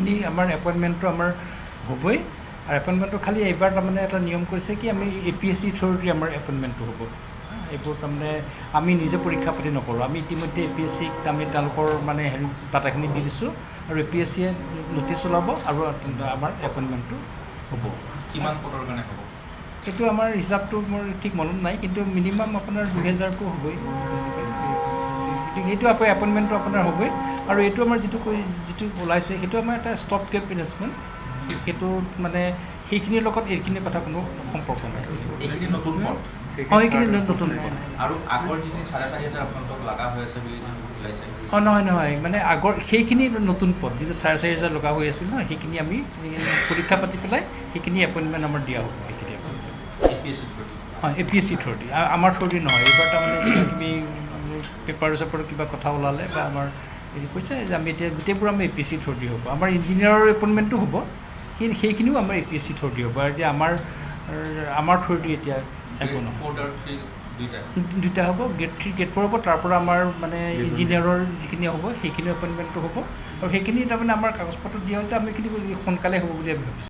সেইখিনি আমাৰ এপইণ্টমেণ্টটো আমাৰ হ'বই আৰু এপইণ্টমেণ্টটো খালি এইবাৰ তাৰমানে এটা নিয়ম কৰিছে কি আমি APSC থ্ৰুদি আমাৰ এপইণ্টমেণ্টটো হ'ব এইবোৰ তাৰমানে আমি নিজে পৰীক্ষা পাতি নকৰোঁ আমি ইতিমধ্যে APSCক আমি তেওঁলোকৰ মানে হেৰি ডাটাখিনি দি দিছোঁ আৰু APSCয়ে ন'টিছ ওলাব আৰু আমাৰ এপইণ্টমেণ্টটো হ'ব কিমান পদৰ কাৰণে হ'ব এইটো আমাৰ হিচাপটো মোৰ ঠিক মনত নাই কিন্তু মিনিমাম আপোনাৰ 2000টো হ'বই সেইটো আকৌ এপইণ্টমেণ্টটো আপোনাৰ হ'বই আৰু এইটো আমাৰ যিটো ওলাইছে সেইটো আমাৰ এটা ষ্টপ গেপ ইনভেষ্টমেণ্ট সেইটো মানে সেইখিনিৰ লগত এইখিনিৰ কথা কোনো সম্পৰ্ক নাই এইখিনি নতুন পদ এইখিনি নতুন আৰু আগৰ যিখিনি 4500 আপোনালোকক লগা হৈ আছে বুলি ওলাইছে নহয় মানে আগৰ সেইখিনি নতুন পদ যিটো 4500 লগা হৈ আছিল ন সেইখিনি আমি পৰীক্ষা পাতি পেলাই সেইখিনি এপইণ্টমেণ্ট আমাৰ দিয়া হ'ব সেইখিনি APSC থ্ৰুদি আমাৰ থ্ৰুদি নহয় এইবাৰ তাৰমানে কিবাকিবি পেপাৰ চেপাৰ কিবা কথা ওলালে বা আমাৰ হেৰি কৈছে যে আমি এতিয়া গোটেইবোৰ আমাৰ APSC থ্ৰুদি হ'ব আমাৰ ইঞ্জিনিয়াৰৰ এপইণ্টমেণ্টটো হ'ব সেইখিনিও আমাৰ APSC থ্ৰুদি হ'ব আৰু এতিয়া আমাৰ থ্ৰুদি এতিয়া একো নহয় দুটা হ'ব গেট 3 গেট 4 হ'ব তাৰ পৰা আমাৰ মানে ইঞ্জিনিয়াৰৰ যিখিনি হ'ব সেইখিনি এপইণ্টমেণ্টটো হ'ব আৰু সেইখিনি তাৰমানে আমাৰ কাগজ পত্ৰ দিয়া হৈছে আমি এইখিনি সোনকালে হ'ব বুলি আমি ভাবিছোঁ